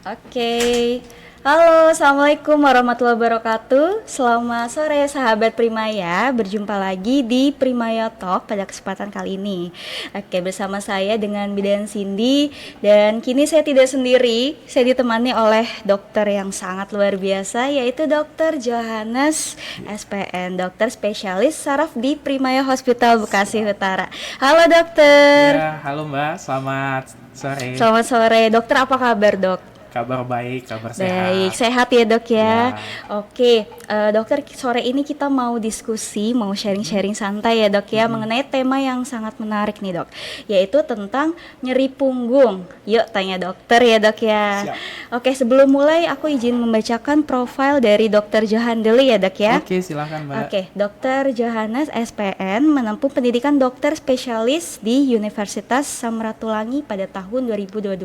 Oke. Halo, Assalamualaikum warahmatullahi wabarakatuh. Selamat sore sahabat Primaya. Berjumpa lagi di Primaya Talk pada kesempatan kali ini. Oke, bersama saya dengan Bidan Cindy. Dan kini saya tidak sendiri. Saya ditemani oleh dokter yang sangat luar biasa, yaitu Dokter Johannes SPN, dokter spesialis saraf di Primaya Hospital Bekasi Utara. Halo dokter. Ya, halo Mbak, selamat sore. Selamat sore. Dokter, apa kabar dok? Kabar baik, kabar Baik, sehat. sehat ya dok ya. Ya, Oke, dokter, sore ini kita mau diskusi, mau sharing-sharing santai ya dok ya, mengenai tema yang sangat menarik nih dok, yaitu tentang nyeri punggung. Yuk tanya dokter ya dok ya. siap. Oke, sebelum mulai aku izin membacakan profil dari dokter Johan dulu ya dok ya. Oke, silakan Mbak. Oke, Dokter Johannes SPN menempuh pendidikan dokter spesialis di Universitas Samratulangi pada tahun 2022.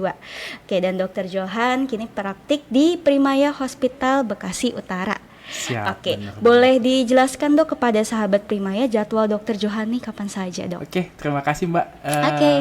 Oke, dan Dokter Johan kini praktik di Primaya Hospital Bekasi Utara. Siap, Oke, benar Mbak. boleh dijelaskan dok kepada sahabat Primaya jadwal Dokter Johan nih kapan saja dok? Oke, terima kasih Mbak. Oke.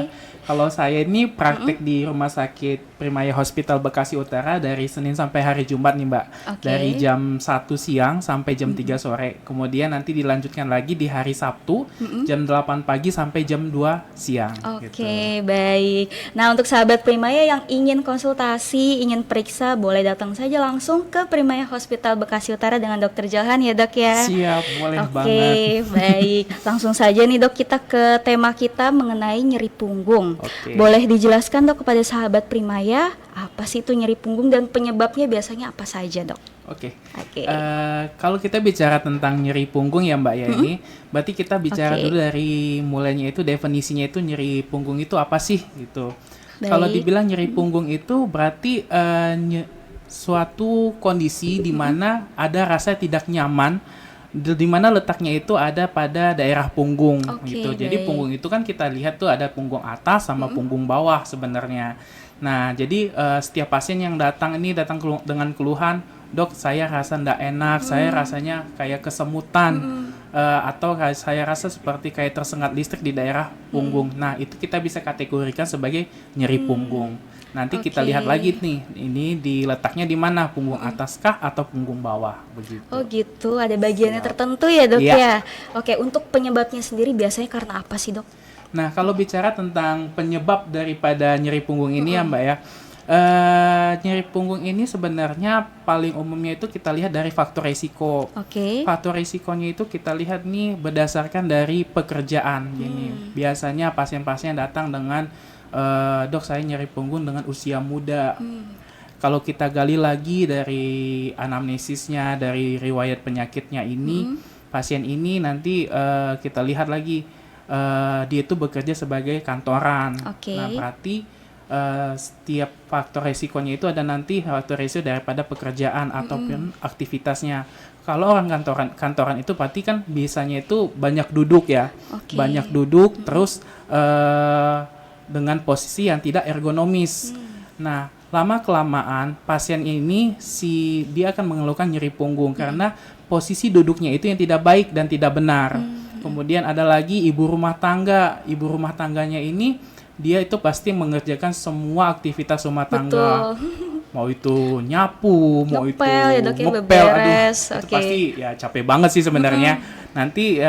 Kalau saya ini praktik di Rumah Sakit Primaya Hospital Bekasi Utara dari Senin sampai hari Jumat nih Mbak. Oke. Dari jam 1 siang sampai jam 3 sore. Kemudian nanti dilanjutkan lagi di hari Sabtu jam 8 pagi sampai jam 2 siang. Gitu. Oke, baik. Nah, untuk sahabat Primaya yang ingin konsultasi, ingin periksa, boleh datang saja langsung ke Primaya Hospital Bekasi Utara dengan Dokter Johan ya dok ya. Siap, boleh Oke, banget. baik. Langsung saja nih dok, kita ke tema kita mengenai nyeri punggung. Oke. Boleh dijelaskan dok kepada sahabat Primaya, apa sih itu nyeri punggung dan penyebabnya biasanya apa saja dok? Oke. Oke. Kalau kita bicara tentang nyeri punggung ya Mbak ya ini, berarti kita bicara Oke. dulu dari mulainya itu definisinya itu nyeri punggung itu apa sih gitu. Kalau Baik. dibilang nyeri punggung itu berarti suatu kondisi di mana ada rasa tidak nyaman di mana letaknya itu ada pada daerah punggung Oke, gitu. Jadi baik. punggung itu kan kita lihat tuh ada punggung atas sama punggung bawah sebenarnya. Nah, jadi setiap pasien yang datang ini datang dengan keluhan, dok saya rasa ndak enak, saya rasanya kayak kesemutan, atau saya rasa seperti kayak tersengat listrik di daerah punggung. Nah, itu kita bisa kategorikan sebagai nyeri punggung. Nanti kita Oke. lihat lagi nih, ini di letaknya di mana, punggung atas kah atau punggung bawah, begitu. Oh gitu, ada bagiannya Siap. tertentu ya dok Iya. ya. Oke, untuk penyebabnya sendiri biasanya karena apa sih dok? Nah, kalau bicara tentang penyebab daripada nyeri punggung ini ya Mbak ya, nyeri punggung ini sebenarnya paling umumnya itu kita lihat dari faktor resiko. Oke. Faktor risikonya itu kita lihat nih berdasarkan dari pekerjaan. Gini, biasanya pasien-pasien datang dengan dok saya nyeri punggung dengan usia muda. Kalau kita gali lagi dari anamnesisnya, dari riwayat penyakitnya ini, pasien ini nanti kita lihat lagi dia itu bekerja sebagai kantoran. Oke. Nah, berarti setiap faktor resikonya itu ada nanti faktor resiko daripada pekerjaan ataupun aktivitasnya. Kalau orang kantoran itu berarti kan biasanya itu banyak duduk ya. Oke. Banyak duduk terus dengan posisi yang tidak ergonomis. Nah, lama kelamaan pasien ini dia akan mengeluhkan nyeri punggung karena posisi duduknya itu yang tidak baik dan tidak benar. Kemudian ada lagi ibu rumah tangga. Ibu rumah tangganya ini dia itu pasti mengerjakan semua aktivitas rumah tangga. Betul. Mau itu nyapu, mau itu Ngepel ya dok ya, ngepel, aduh beberes. itu Oke. pasti ya capek banget sih sebenarnya. Nanti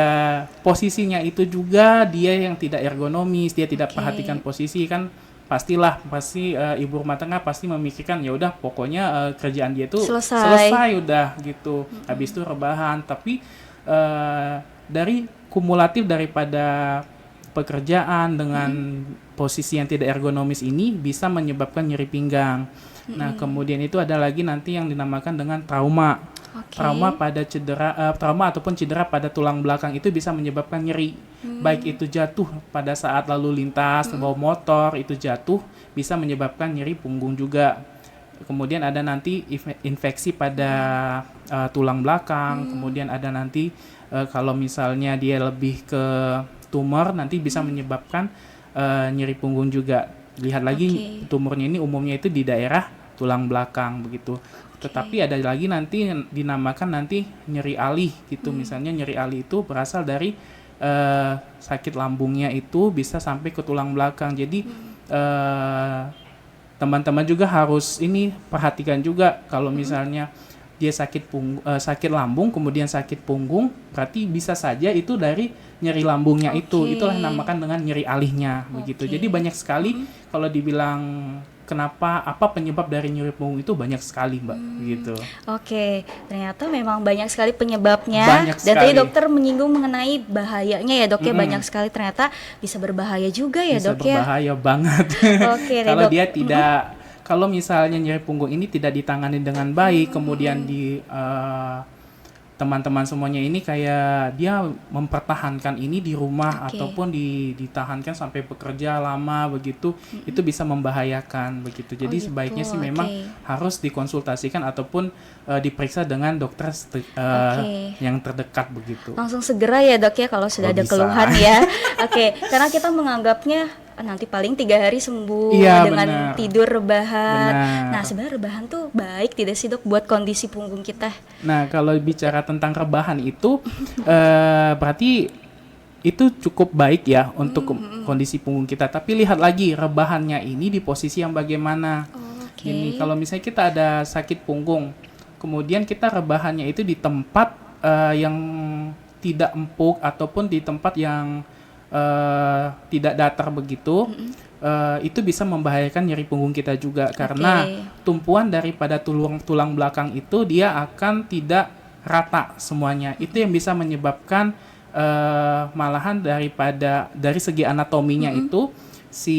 posisinya itu juga dia yang tidak ergonomis, dia tidak Oke. perhatikan posisi kan pasti ibu rumah tangga pasti memikirkan ya udah pokoknya kerjaan dia tuh Selesai. udah gitu. Habis itu rebahan, tapi dari kumulatif daripada pekerjaan dengan posisi yang tidak ergonomis ini bisa menyebabkan nyeri pinggang. Nah, kemudian itu ada lagi nanti yang dinamakan dengan trauma. Oke. Trauma ataupun cedera pada tulang belakang itu bisa menyebabkan nyeri. Baik itu jatuh pada saat lalu lintas, bawa motor itu jatuh bisa menyebabkan nyeri punggung juga. Kemudian ada nanti infeksi pada tulang belakang, kemudian ada nanti kalau misalnya dia lebih ke tumor nanti bisa menyebabkan nyeri punggung juga. Lihat lagi tumornya ini umumnya itu di daerah tulang belakang begitu. Tetapi ada lagi nanti yang dinamakan nanti nyeri alih gitu. Misalnya nyeri alih itu berasal dari sakit lambungnya itu bisa sampai ke tulang belakang. Jadi teman-teman juga harus ini perhatikan juga kalau misalnya dia sakit lambung kemudian sakit punggung, berarti bisa saja itu dari nyeri lambungnya itu. Itulah namakan dengan nyeri alihnya begitu. Jadi banyak sekali kalau dibilang kenapa apa penyebab dari nyeri punggung itu banyak sekali, Mbak, begitu. Oke, ternyata memang banyak sekali penyebabnya. Banyak Dan tadi sekali. dokter menyinggung mengenai bahayanya ya dok ya, banyak sekali ternyata bisa berbahaya juga ya Bisa dok ya. berbahaya banget. Oke, Kalau dok. dia tidak, kalau misalnya nyeri punggung ini tidak ditangani dengan baik, kemudian teman-teman semuanya ini kayak dia mempertahankan ini di rumah ataupun ditahankan sampai bekerja lama begitu, itu bisa membahayakan begitu. Jadi gitu, sebaiknya sih memang harus dikonsultasikan ataupun diperiksa dengan dokter yang terdekat begitu. Langsung segera ya dok ya kalau sudah ada Bisa. keluhan ya. Oke, karena kita menganggapnya nanti paling 3 hari sembuh Iya, dengan benar. tidur rebahan. Benar. Nah sebenarnya rebahan tuh baik tidak sih dok buat kondisi punggung kita? Nah, kalau bicara tentang rebahan itu berarti itu cukup baik ya untuk kondisi punggung kita. Tapi lihat lagi rebahannya ini di posisi yang bagaimana. Oke. Gini, kalau misalnya kita ada sakit punggung, kemudian kita rebahannya itu di tempat yang tidak empuk ataupun di tempat yang tidak datar begitu, itu bisa membahayakan nyeri punggung kita juga karena tumpuan daripada tulang belakang itu dia akan tidak rata semuanya. Itu yang bisa menyebabkan malahan dari segi anatominya itu si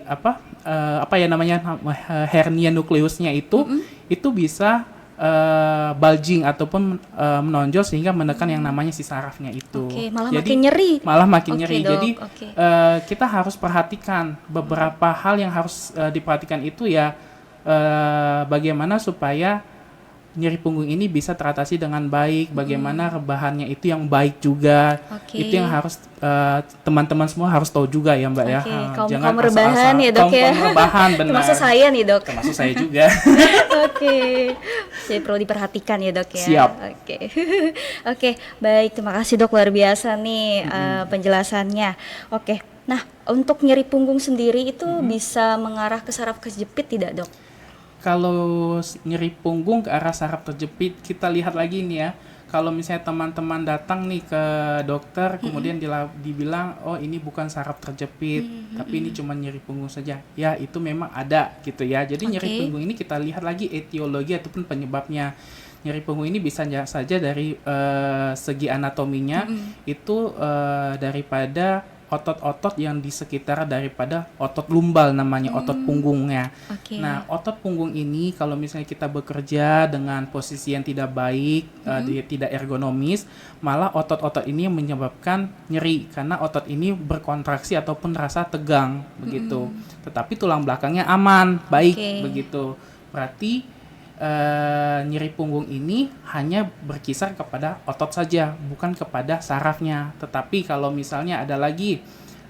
apa ya namanya hernia nukleusnya itu bisa bulging ataupun menonjol sehingga menekan yang namanya si sarafnya itu. Malah Jadi makin nyeri. malah makin nyeri. Dok. Jadi kita harus perhatikan beberapa hal yang harus diperhatikan itu ya, bagaimana supaya nyeri punggung ini bisa teratasi dengan baik, bagaimana rebahannya itu yang baik juga. Itu yang harus teman-teman semua harus tahu juga ya Mbak ya. Kaum rebahan ya dok ya. Kaum rebahan benar. Termasuk saya nih dok. Termasuk saya juga. Jadi perlu diperhatikan ya dok ya. Siap. Oke, baik, terima kasih dok, luar biasa nih penjelasannya. Nah untuk nyeri punggung sendiri itu bisa mengarah ke saraf kejepit tidak dok? Kalau nyeri punggung ke arah saraf terjepit, kita lihat lagi nih ya. Kalau misalnya teman-teman datang nih ke dokter, kemudian dibilang, oh ini bukan saraf terjepit, tapi ini cuma nyeri punggung saja. Ya itu memang ada gitu ya. Jadi nyeri punggung ini kita lihat lagi etiologi ataupun penyebabnya. Nyeri punggung ini bisa saja dari segi anatominya, itu daripada otot-otot yang di sekitar daripada otot lumbal namanya, otot punggungnya. Nah, otot punggung ini kalau misalnya kita bekerja dengan posisi yang tidak baik, tidak ergonomis, malah otot-otot ini yang menyebabkan nyeri karena otot ini berkontraksi ataupun rasa tegang begitu. Tetapi tulang belakangnya aman, baik begitu. Berarti nyeri punggung ini hanya berkisar kepada otot saja, bukan kepada sarafnya. Tetapi kalau misalnya ada lagi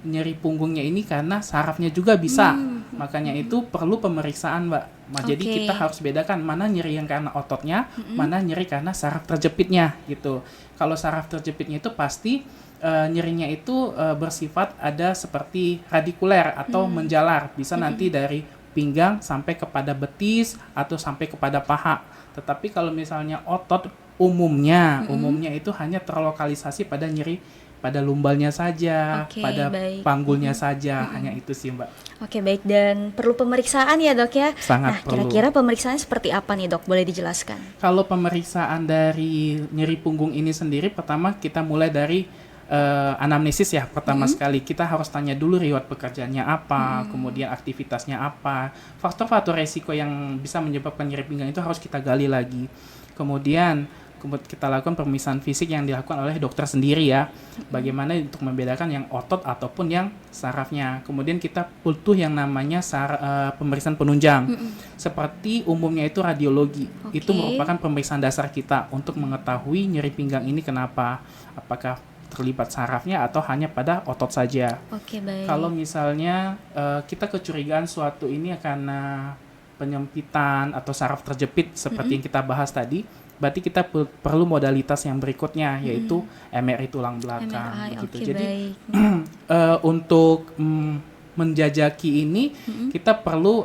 nyeri punggungnya ini karena sarafnya juga bisa, makanya itu perlu pemeriksaan, Mbak. Jadi kita harus bedakan mana nyeri yang karena ototnya, mana nyeri karena saraf terjepitnya gitu. Kalau saraf terjepitnya itu pasti nyerinya itu bersifat ada seperti radikuler atau menjalar, bisa nanti dari pinggang sampai kepada betis atau sampai kepada paha. Tetapi kalau misalnya otot umumnya itu hanya terlokalisasi pada nyeri pada lumbalnya saja, pada panggulnya saja, hanya itu sih Mbak. Baik, dan perlu pemeriksaan ya dok ya. Sangat perlu. Kira-kira pemeriksaannya seperti apa nih dok? Boleh dijelaskan? Kalau pemeriksaan dari nyeri punggung ini sendiri, pertama kita mulai dari anamnesis ya. Pertama sekali kita harus tanya dulu riwayat pekerjaannya apa, kemudian aktivitasnya apa, faktor-faktor resiko yang bisa menyebabkan nyeri pinggang itu harus kita gali lagi. Kemudian kita lakukan pemeriksaan fisik yang dilakukan oleh dokter sendiri ya, bagaimana untuk membedakan yang otot ataupun yang sarafnya. Kemudian kita butuh yang namanya pemeriksaan penunjang, seperti umumnya itu radiologi. Itu merupakan pemeriksaan dasar kita untuk mengetahui nyeri pinggang ini kenapa, apakah terlibat sarafnya atau hanya pada otot saja. Baik. Kalau misalnya kita kecurigaan suatu ini karena penyempitan atau saraf terjepit seperti yang kita bahas tadi, berarti kita perlu modalitas yang berikutnya, yaitu MRI tulang belakang. MRI, gitu. Jadi untuk menjajaki ini kita perlu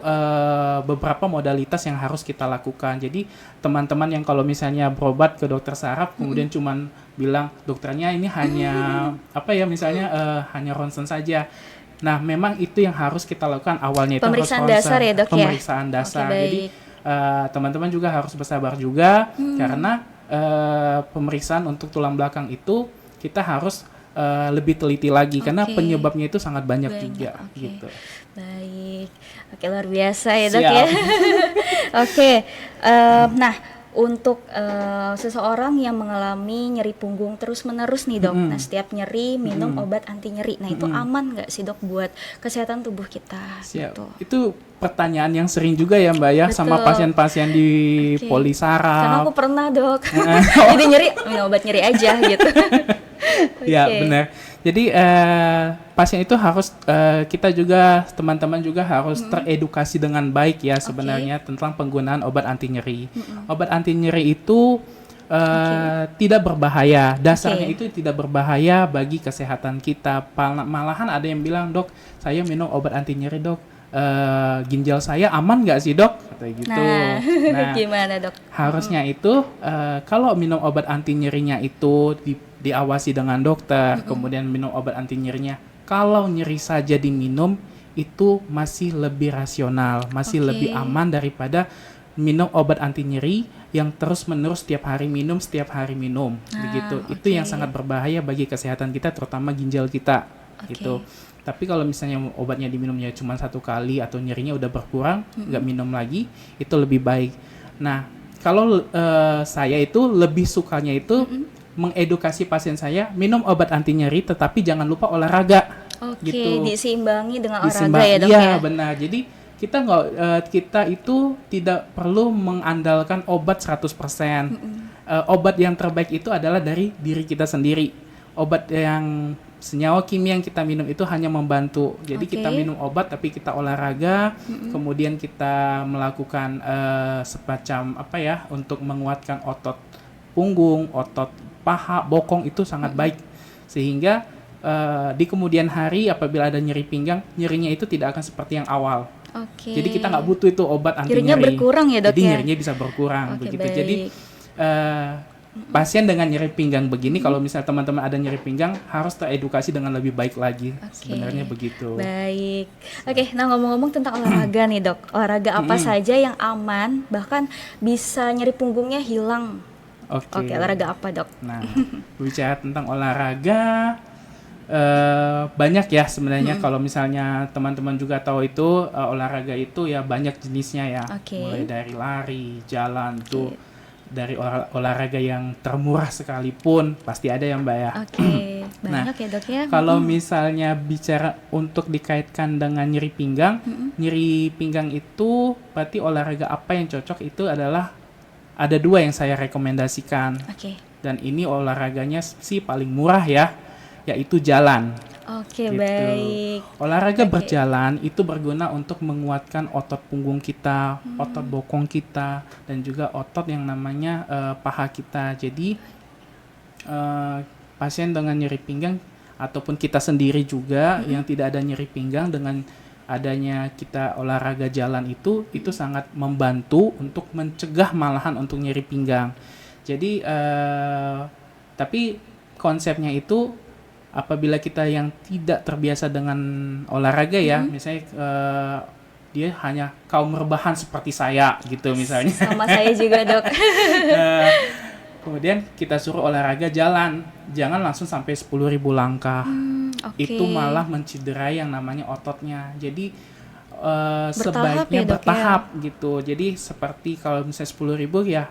beberapa modalitas yang harus kita lakukan. Jadi teman-teman yang kalau misalnya berobat ke dokter saraf kemudian cuman bilang dokternya ini hanya apa ya misalnya hanya ronsen saja. Nah, memang itu yang harus kita lakukan awalnya itu Pemeriksaan harus dasar ya, Dok, ya? pemeriksaan dasar. Oke, Jadi baik. teman-teman juga harus bersabar juga karena pemeriksaan untuk tulang belakang itu kita harus lebih teliti lagi karena Oke. penyebabnya itu sangat banyak Banyak, juga oke. gitu. Baik, oke, luar biasa ya Dok Siap. ya. Oke, nah untuk seseorang yang mengalami nyeri punggung terus-menerus nih Dok, nah setiap nyeri minum obat anti nyeri, nah itu aman nggak sih Dok buat kesehatan tubuh kita? Siap. Gitu. Itu pertanyaan yang sering juga ya Mbak ya sama Betul. pasien-pasien di Oke. poli Karena aku saraf. pernah Dok, jadi nyeri minum obat nyeri aja gitu. Ya, Oke. benar. Jadi pasien itu harus kita juga teman-teman juga harus teredukasi dengan baik ya sebenarnya tentang penggunaan obat anti nyeri. Obat anti nyeri itu tidak berbahaya. Dasarnya Oke. itu tidak berbahaya bagi kesehatan kita. Malahan ada yang bilang, "Dok, saya minum obat anti nyeri, Dok. Ginjal saya aman nggak sih, Dok?" Kata gitu. Nah, gimana Dok? Harusnya itu kalau minum obat anti nyerinya itu diawasi dengan dokter, kemudian minum obat anti nyerinya. Kalau nyeri saja diminum itu masih lebih rasional, masih Oke. lebih aman daripada minum obat anti nyeri yang terus-menerus setiap hari minum, begitu. Itu yang oke. sangat berbahaya bagi kesehatan kita, terutama ginjal kita, Oke. gitu. Tapi kalau misalnya obatnya diminumnya cuma 1 kali atau nyerinya udah berkurang, nggak minum lagi, itu lebih baik. Nah, kalau saya itu lebih sukanya itu mengedukasi pasien saya minum obat anti nyeri, tetapi jangan lupa olahraga. Oke, Gitu. diseimbangi dengan Disimbang- olahraga ya Dok iya, ya? benar. Jadi kita nggak kita itu tidak perlu mengandalkan obat 100%. Obat yang terbaik itu adalah dari diri kita sendiri. Obat yang senyawa kimia yang kita minum itu hanya membantu. Jadi Oke. kita minum obat tapi kita olahraga, kemudian kita melakukan semacam apa ya untuk menguatkan otot punggung, otot paha, bokong itu sangat baik. Sehingga di kemudian hari apabila ada nyeri pinggang, nyerinya itu tidak akan seperti yang awal. Oke. Jadi kita nggak butuh itu obat anti Nyerinya nyeri. berkurang ya, Dok, Jadi ya? nyerinya bisa berkurang Oke, begitu. baik. Jadi pasien dengan nyeri pinggang begini, kalau misalnya teman-teman ada nyeri pinggang, harus teredukasi dengan lebih baik lagi. Oke. Sebenarnya begitu. Baik. Oke, nah ngomong-ngomong tentang olahraga nih Dok, olahraga apa saja yang aman bahkan bisa nyeri punggungnya hilang? Oke. Oke, olahraga apa Dok? Nah, bicara tentang olahraga, banyak ya sebenarnya. Kalau misalnya teman-teman juga tahu itu olahraga itu ya banyak jenisnya ya. Oke. Mulai dari lari, jalan tuh. Dari olahraga yang termurah sekalipun pasti ada ya Mbak ya. Oke, Nah, banyak ya Dok ya? Kalau misalnya bicara untuk dikaitkan dengan nyeri pinggang, nyeri pinggang itu berarti olahraga apa yang cocok itu adalah ada 2 yang saya rekomendasikan. Oke. Dan ini olahraganya sih paling murah ya, yaitu jalan. Oke, Gitu. baik. Olahraga Oke. berjalan itu berguna untuk menguatkan otot punggung kita, otot bokong kita, dan juga otot yang namanya paha kita. Jadi pasien dengan nyeri pinggang ataupun kita sendiri juga yang tidak ada nyeri pinggang, dengan adanya kita olahraga jalan itu sangat membantu untuk mencegah malahan untuk nyeri pinggang. Jadi tapi konsepnya itu apabila kita yang tidak terbiasa dengan olahraga ya, misalnya dia hanya kaum rebahan seperti saya gitu misalnya. Sama saya juga Dok. Kemudian kita suruh olahraga jalan, jangan langsung sampai 10.000 langkah. Oke. Itu malah mencederai yang namanya ototnya. Jadi Bertahap sebaiknya ya, Dok, ya? bertahap gitu. Jadi seperti kalau misalnya 10.000 ya,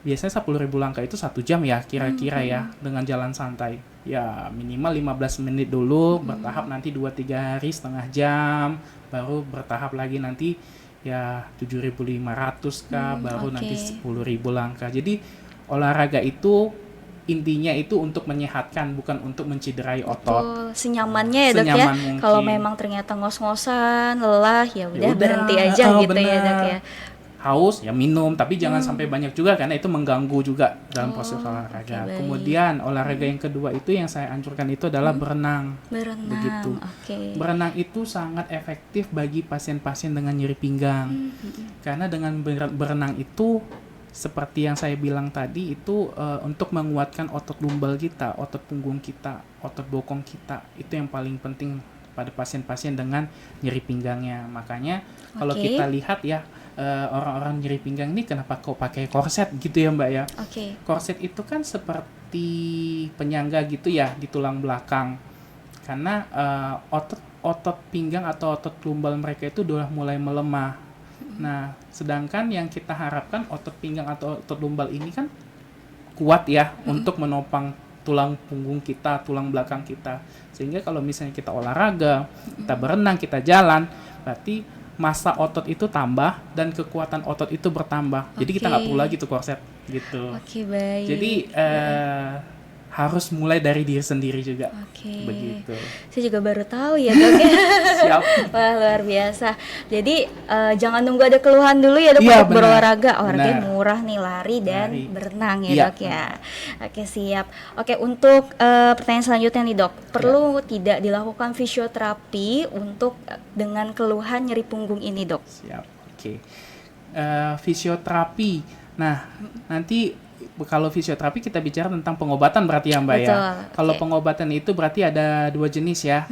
biasanya 10.000 langkah itu 1 jam ya kira-kira ya dengan jalan santai. Ya minimal 15 menit dulu, bertahap nanti 2-3 hari setengah jam, baru bertahap lagi nanti ya 7.500 kah, baru oke. nanti 10.000 langkah. Jadi olahraga itu intinya itu untuk menyehatkan, bukan untuk menciderai otot. Betul, senyamannya ya Dok ya. Senyaman mungkin. Kalau memang ternyata ngos-ngosan, lelah, ya udah udah, berhenti aja gitu ya benar. Dok ya. haus ya minum, tapi jangan sampai banyak juga karena itu mengganggu juga dalam proses Oke, olahraga. baik. Kemudian olahraga yang kedua itu yang saya anjurkan itu adalah berenang. Berenang. Begitu. Oke. Berenang itu sangat efektif bagi pasien-pasien dengan nyeri pinggang. Karena dengan berenang itu seperti yang saya bilang tadi itu untuk menguatkan otot lumbal kita, otot punggung kita, otot bokong kita. Itu yang paling penting pada pasien-pasien dengan nyeri pinggangnya. Makanya kalau Oke. kita lihat ya orang-orang nyeri pinggang ini kenapa kok pakai korset gitu ya Mbak ya? Oke. Korset itu kan seperti penyangga gitu ya di tulang belakang. Karena otot pinggang atau otot lumbal mereka itu udah mulai melemah. Nah, sedangkan yang kita harapkan otot pinggang atau otot lumbal ini kan kuat ya untuk menopang tulang punggung kita, tulang belakang kita. Sehingga kalau misalnya kita olahraga, kita berenang, kita jalan, berarti massa otot itu tambah dan kekuatan otot itu bertambah. Jadi kita nggak perlu lagi tuh korset gitu. Oke, baik. Jadi harus mulai dari diri sendiri juga. Oke. Begitu. Saya juga baru tahu ya dok ya. Siap. Wah, luar biasa. Jadi jangan nunggu ada keluhan dulu ya dok Iya, untuk benar. berolahraga. Olahraganya Benar. murah nih, lari dan Lari. berenang ya Iya. dok ya. Oke, siap. Oke, untuk pertanyaan selanjutnya nih dok, perlu tidak dilakukan fisioterapi untuk dengan keluhan nyeri punggung ini dok? Siap. Oke. Fisioterapi. Nah, nanti kalau fisioterapi kita bicara tentang pengobatan berarti ya Mbak ya. Betul, Kalau oke. pengobatan itu berarti ada dua jenis ya.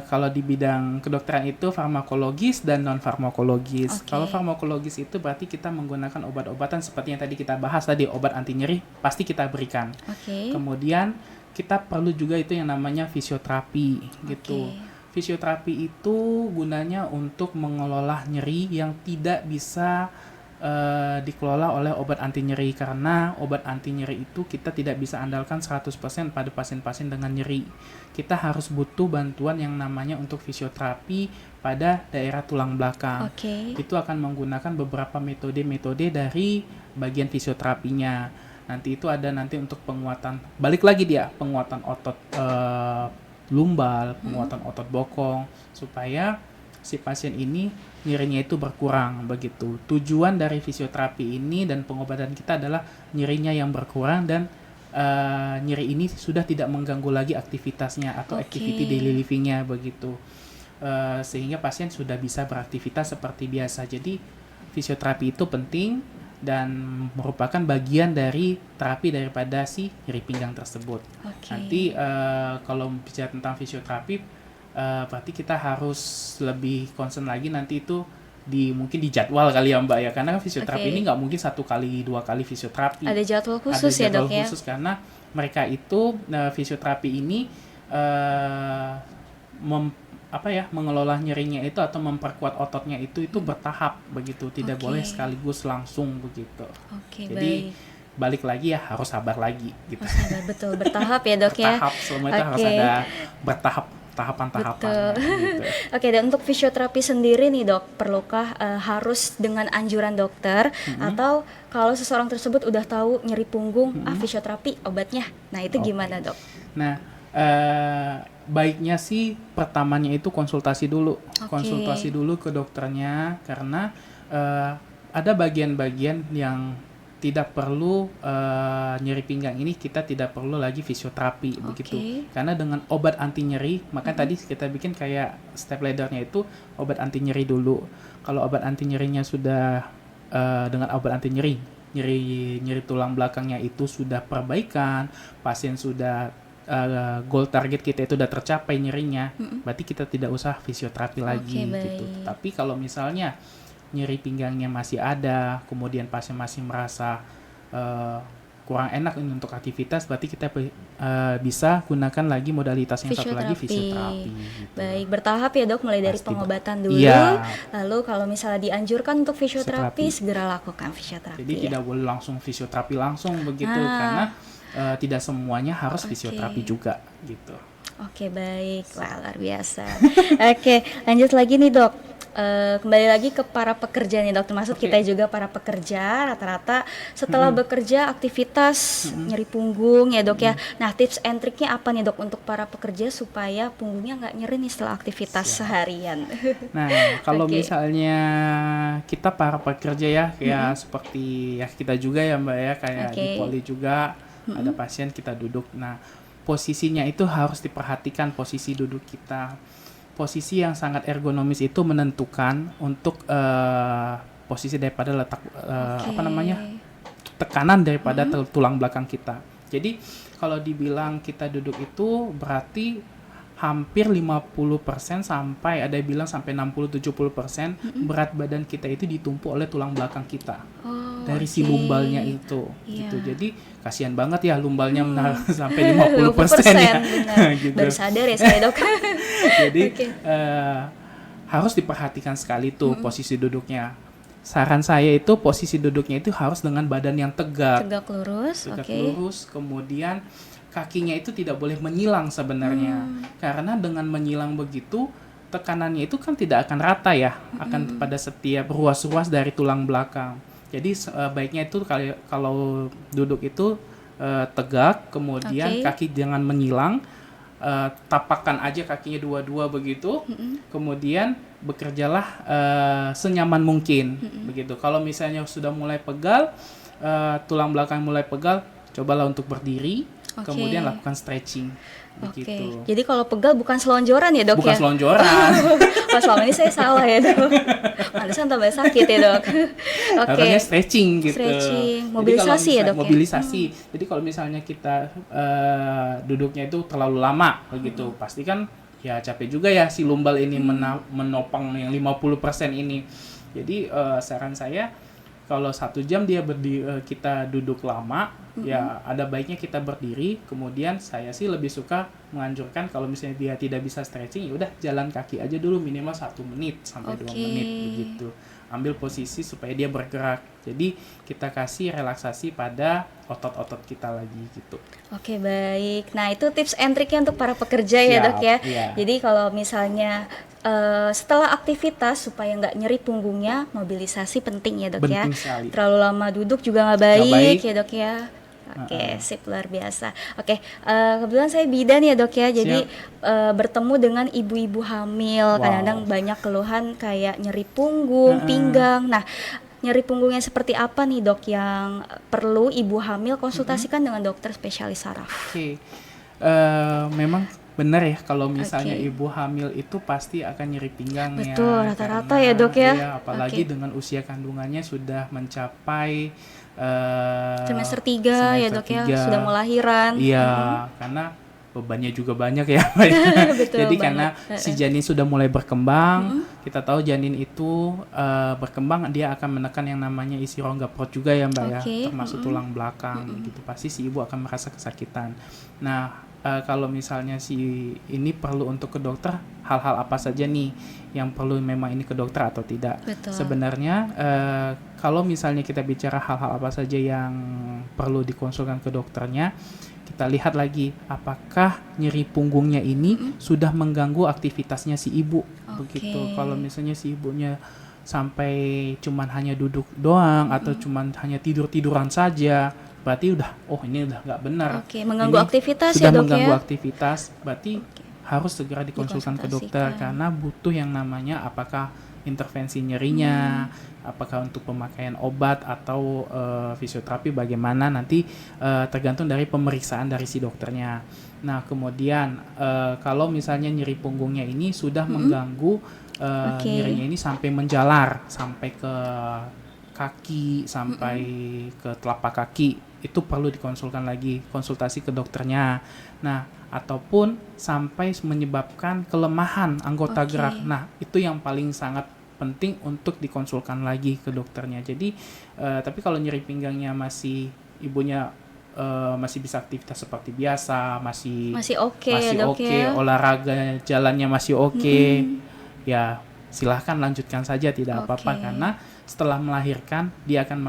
Kalau di bidang kedokteran itu farmakologis dan non farmakologis. Oke. Kalau farmakologis itu berarti kita menggunakan obat-obatan seperti yang tadi kita bahas tadi, obat anti nyeri pasti kita berikan. Oke. Kemudian kita perlu juga itu yang namanya fisioterapi gitu. Oke. Fisioterapi itu gunanya untuk mengelola nyeri yang tidak bisa dikelola oleh obat anti nyeri, karena obat anti nyeri itu kita tidak bisa andalkan 100% pada pasien-pasien dengan nyeri. Kita harus butuh bantuan yang namanya untuk fisioterapi pada daerah tulang belakang. Oke. Itu akan menggunakan beberapa metode-metode dari bagian fisioterapinya. Nanti itu ada nanti untuk penguatan, balik lagi dia, penguatan otot lumbal, penguatan otot bokong, supaya si pasien ini nyerinya itu berkurang begitu. Tujuan dari fisioterapi ini dan pengobatan kita adalah nyerinya yang berkurang dan nyeri ini sudah tidak mengganggu lagi aktivitasnya atau Oke. activity daily livingnya begitu. Sehingga pasien sudah bisa beraktivitas seperti biasa. Jadi fisioterapi itu penting dan merupakan bagian dari terapi daripada si nyeri pinggang tersebut. Oke. Nanti kalau bicara tentang fisioterapi berarti kita harus lebih concern lagi nanti itu mungkin di jadwal kali ya Mbak ya, karena kan fisioterapi Oke. ini nggak mungkin 1 kali 2 kali fisioterapi. Ada jadwal khusus Ada ya jadwal dok ya? khusus karena mereka itu fisioterapi ini mengelola nyerinya itu atau memperkuat ototnya itu bertahap begitu, tidak Oke. boleh sekaligus langsung begitu. Oke, Jadi baik. balik lagi ya harus sabar lagi gitu. Oh, sabar, betul, bertahap ya dok ya. Bertahap, semua itu harus Oke. ada tahapan-tahapan Betul. gitu. Oke, dan untuk fisioterapi sendiri nih dok, perlukah harus dengan anjuran dokter atau kalau seseorang tersebut udah tahu nyeri punggung, fisioterapi obatnya, nah itu Oke. gimana dok? Nah, baiknya sih pertamanya itu konsultasi dulu. Oke. Konsultasi dulu ke dokternya karena ada bagian-bagian yang tidak perlu nyeri pinggang ini kita tidak perlu lagi fisioterapi begitu. Karena dengan obat anti nyeri, maka tadi kita bikin kayak step ladder-nya itu obat anti nyeri dulu. Kalau obat anti nyerinya sudah dengan obat anti nyeri tulang belakangnya itu sudah perbaikan, pasien sudah goal target kita itu udah tercapai nyerinya, berarti kita tidak usah fisioterapi lagi gitu. baik. Tapi kalau misalnya nyeri pinggangnya masih ada, kemudian pasien masih merasa kurang enak untuk aktivitas, berarti kita bisa gunakan lagi modalitas yang satu lagi, fisioterapi. Gitu. Baik, bertahap ya dok, mulai dari Pasti, pengobatan dulu, Iya. lalu kalau misalnya dianjurkan untuk fisioterapi, Fisioterapi. segera lakukan fisioterapi. Jadi ya? tidak boleh langsung fisioterapi langsung begitu, Ah. karena tidak semuanya harus Oke. fisioterapi juga gitu. Oke, baik. Wah, luar biasa. Oke, lanjut lagi nih, Dok. Kembali lagi ke para pekerja nih, Dok. Termasuk Oke. kita juga para pekerja, rata-rata setelah bekerja aktivitas nyeri punggung ya, Dok ya. Nah, tips and triknya apa nih, Dok, untuk para pekerja supaya punggungnya nggak nyeri nih setelah aktivitas Siap. seharian? Nah, kalau Oke. misalnya kita para pekerja ya seperti ya kita juga ya Mbak ya, kayak di Oke. poli juga ada pasien kita duduk. Nah, posisinya itu harus diperhatikan posisi duduk kita. Posisi yang sangat ergonomis itu menentukan untuk posisi daripada letak apa namanya? Tekanan daripada tulang belakang kita. Jadi, kalau dibilang kita duduk itu berarti hampir 50% sampai ada yang bilang sampai 60-70% berat badan kita itu ditumpuk oleh tulang belakang kita. Oh, Dari si oke. lumbalnya itu Iya. gitu. Jadi kasihan banget ya lumbalnya sampai 50% 50% ya. benar. Gitu. Baru sadar ya saya, Dok. Jadi Oke. harus diperhatikan sekali tuh posisi duduknya. Saran saya itu posisi duduknya itu harus dengan badan yang tegak. Tegak lurus, Tegak oke. lurus, kemudian kakinya itu tidak boleh menyilang sebenarnya. Karena dengan menyilang begitu, tekanannya itu kan tidak akan rata ya, akan pada setiap ruas-ruas dari tulang belakang. Jadi baiknya itu kalau duduk itu tegak, kemudian Oke. kaki jangan menyilang, tapakkan aja kakinya dua-dua begitu, kemudian bekerjalah senyaman mungkin begitu. Kalau misalnya sudah mulai pegal, tulang belakang mulai pegal, cobalah untuk berdiri, Oke. kemudian lakukan stretching Oke. begitu. Jadi kalau pegal bukan selonjoran ya, Dok Bukan ya? selonjoran. Wah, selama ini saya salah ya, Dok. Pantesan tambah sakit ya, Dok. Oke. Harusnya stretching gitu. Stretching, Jadi mobilisasi ya, Dok ya? Mobilisasi. Jadi kalau misalnya kita duduknya itu terlalu lama begitu, pasti kan ya capek juga ya si lumbal ini menopang yang 50% ini. Jadi saran saya kalau 1 jam kita duduk lama, ya ada baiknya kita berdiri. Kemudian saya sih lebih suka menganjurkan kalau misalnya dia tidak bisa stretching, ya udah jalan kaki aja dulu minimal 1 menit sampai 2 Oke. menit begitu. Ambil posisi supaya dia bergerak. Jadi kita kasih relaksasi pada otot-otot kita lagi gitu. Oke, baik. Nah, itu tips and triknya untuk para pekerja ya, Siap, Dok ya. iya. Jadi kalau misalnya setelah aktivitas supaya nggak nyeri punggungnya, mobilisasi penting ya, Dok ya. Penting sekali. Terlalu lama duduk juga nggak Nggak baik, baik. ya, Dok ya. Oke, sip, luar biasa. Oke, kebetulan saya bidan ya, Dok ya. Jadi bertemu dengan ibu-ibu hamil, Wow. kadang-kadang banyak keluhan kayak nyeri punggung, pinggang. Nah, nyeri punggungnya seperti apa nih, Dok, yang perlu ibu hamil konsultasikan dengan dokter spesialis saraf? Oke. Memang benar ya kalau misalnya Oke. ibu hamil itu pasti akan nyeri pinggang ya. Betul, rata-rata Karena ya, Dok ya. iya, apalagi Oke. dengan usia kandungannya sudah mencapai Semester 3 ya, Dok ya, tiga. sudah mau lahiran. Iya, karena bebannya juga banyak ya, Mbak ya. Betul Jadi banget. karena si janin sudah mulai berkembang, kita tahu janin itu berkembang dia akan menekan yang namanya isi rongga perut juga ya, Mbak ya, Oke. termasuk tulang belakang gitu. Pasti si ibu akan merasa kesakitan. Nah, kalau misalnya si ini perlu untuk ke dokter, hal-hal apa saja nih yang perlu memang ini ke dokter atau tidak? Betul. Sebenarnya kalau misalnya kita bicara hal-hal apa saja yang perlu dikonsulkan ke dokternya, kita lihat lagi apakah nyeri punggungnya ini sudah mengganggu aktivitasnya si ibu. Begitu. Kalau misalnya si ibunya sampai cuman hanya duduk doang atau cuman hanya tidur-tiduran saja, berarti ini udah nggak benar. Oke, mengganggu Ini aktivitas sudah ya, Dok mengganggu ya. aktivitas, berarti harus segera dikonsulkan ke dokter karena butuh yang namanya apakah intervensi nyerinya, apakah untuk pemakaian obat atau fisioterapi bagaimana nanti tergantung dari pemeriksaan dari si dokternya. Nah, kemudian kalau misalnya nyeri punggungnya ini sudah mengganggu nyerinya ini sampai menjalar sampai ke kaki, sampai ke telapak kaki, itu perlu konsultasi ke dokternya. Nah, ataupun sampai menyebabkan kelemahan anggota gerak. Nah, itu yang paling sangat penting untuk dikonsulkan lagi ke dokternya. Jadi, tapi kalau nyeri pinggangnya ibunya masih bisa aktivitas seperti biasa, masih oke ya, Dok oke, ya. olahraga jalannya masih oke, ya silahkan lanjutkan saja, tidak apa-apa Oke. karena setelah melahirkan dia akan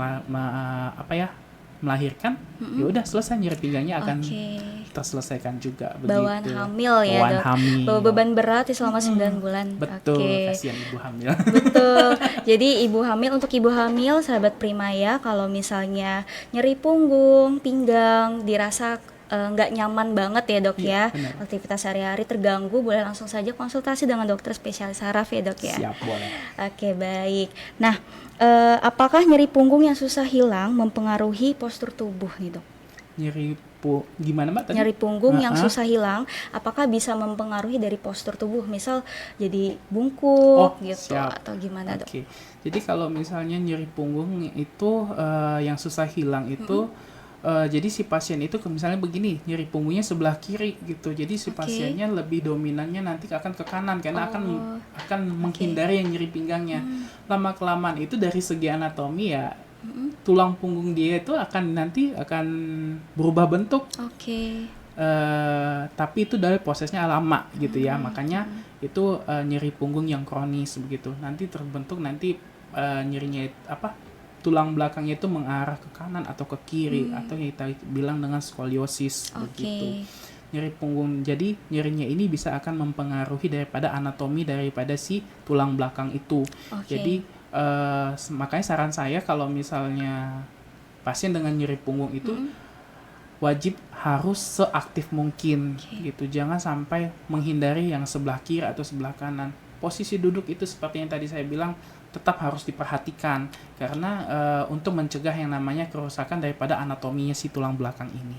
melahirkan, ya udah selesai, nyeri pinggangnya akan Oke. terselesaikan juga Bawaan begitu. hamil ya, Bawaan Dok. hamil. Bawa beban berat ya selama 9 bulan. Betul, Oke. kasihan ibu hamil. Betul. Jadi untuk ibu hamil sahabat Primaya, kalau misalnya nyeri punggung, pinggang, dirasa nggak nyaman banget ya dok Iya, ya, benar. aktivitas sehari-hari terganggu, boleh langsung saja konsultasi dengan dokter spesialis saraf ya dok ya. Siap, boleh. Oke baik. Nah, apakah nyeri punggung yang susah hilang mempengaruhi postur tubuh nih dok? Gimana mbak tadi? Nyeri punggung yang Heeh. susah hilang, apakah bisa mempengaruhi dari postur tubuh? Misal jadi bungkuk gitu siap. atau gimana dok? Oke, jadi kalau misalnya nyeri punggung itu yang susah hilang itu, jadi si pasien itu misalnya begini, nyeri punggungnya sebelah kiri gitu. Jadi si Oke. pasiennya lebih dominannya nanti akan ke kanan karena Oh, akan menghindari yang nyeri pinggangnya. Lama kelamaan itu dari segi anatomi ya, tulang punggung dia itu akan berubah bentuk. Oke. Tapi itu dari prosesnya lama gitu ya, makanya itu nyeri punggung yang kronis begitu. Nanti terbentuk nyerinya tulang belakangnya itu mengarah ke kanan atau ke kiri, atau yang kita bilang dengan skoliosis begitu. Nyeri punggung, jadi nyerinya ini bisa akan mempengaruhi daripada anatomi daripada si tulang belakang itu. Oke. Jadi makanya saran saya kalau misalnya pasien dengan nyeri punggung itu wajib harus seaktif mungkin gitu. Jangan sampai menghindari yang sebelah kiri atau sebelah kanan. Posisi duduk itu seperti yang tadi saya bilang tetap harus diperhatikan karena untuk mencegah yang namanya kerusakan daripada anatominya si tulang belakang ini.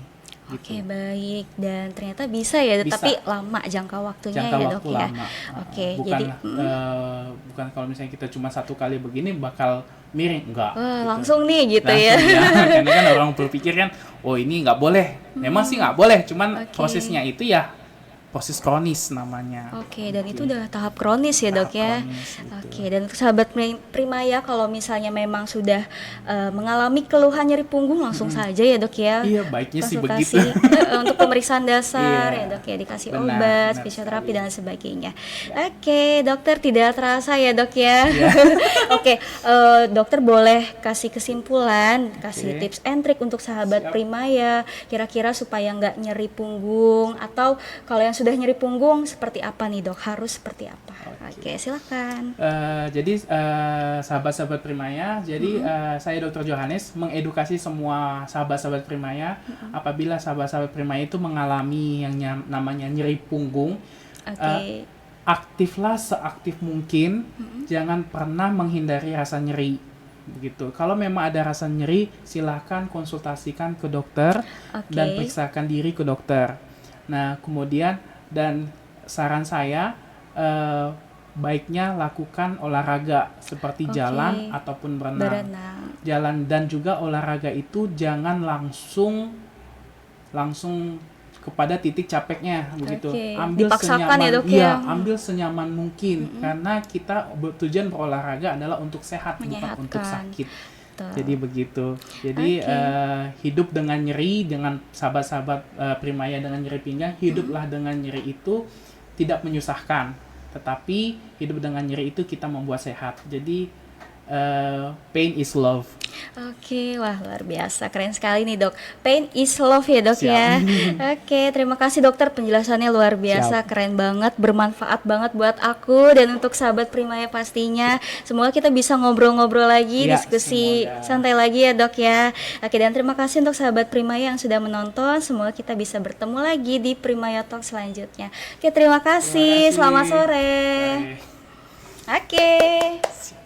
Oke Gitu. baik, dan ternyata bisa ya, Bisa. tapi lama jangka waktunya Jangka ya waktu dok ya. lama. Oke, bukan jadi bukan kalau misalnya kita cuma satu kali begini bakal miring, enggak. wah gitu. langsung nih gitu ya. Langsung ya. Karena kan orang berpikir kan, oh ini nggak boleh. Memang sih nggak boleh, cuman Oke. prosesnya itu ya proses kronis namanya. Oke, dan itu udah tahap kronis ya dok Tahap ya. kronis, gitu. Oke, dan untuk sahabat Primaya, kalau misalnya memang sudah mengalami keluhan nyeri punggung, langsung saja ya dok ya. Iya, baiknya sih Konsultasi begitu. untuk pemeriksaan dasar Iya. ya dok ya, dikasih Benar, obat, benar fisioterapi sekali. dan sebagainya. Oke, dokter tidak terasa ya dok ya. Iya. Oke, dokter boleh kasih kesimpulan, kasih Oke. tips and trick untuk sahabat Siap. Primaya, kira-kira supaya nggak nyeri punggung, atau kalau yang sudah nyeri punggung seperti apa nih dok? Harus seperti apa? Oke, silakan. Jadi sahabat-sahabat Primaya, jadi saya Dr. Johannes mengedukasi semua sahabat-sahabat Primaya apabila sahabat-sahabat Primaya itu mengalami yang namanya nyeri punggung, Oke. aktiflah seaktif mungkin, jangan pernah menghindari rasa nyeri. Begitu. Kalau memang ada rasa nyeri, silahkan konsultasikan ke dokter Oke. dan periksakan diri ke dokter. Nah, kemudian dan saran saya baiknya lakukan olahraga seperti Oke. jalan ataupun berenang. Berenang. Jalan dan juga olahraga itu jangan langsung kepada titik capeknya begitu. Oke. Ambil Dipaksakan ya, Dok, iya, ya? ambil senyaman mungkin karena kita tujuan berolahraga adalah untuk sehat bukan untuk Menyehatkan. sakit. Betul. Jadi begitu. Jadi Oke. hidup dengan nyeri, dengan sahabat-sahabat Primaya dengan nyeri pinggang, hiduplah dengan nyeri itu tidak menyusahkan, tetapi hidup dengan nyeri itu kita membuat sehat. Jadi pain is love. Oke, wah luar biasa, keren sekali nih dok. Pain is love ya dok Siap. ya. Oke, terima kasih dokter, penjelasannya luar biasa, Siap. keren banget, bermanfaat banget buat aku dan untuk sahabat Primaya pastinya. Semoga kita bisa ngobrol-ngobrol lagi, Ya, diskusi semoga. santai lagi ya dok ya. Oke, dan terima kasih untuk sahabat Primaya yang sudah menonton. Semoga kita bisa bertemu lagi di Primaya Talk selanjutnya. Oke, terima kasih. Terima kasih. Selamat sore. Baik. Oke.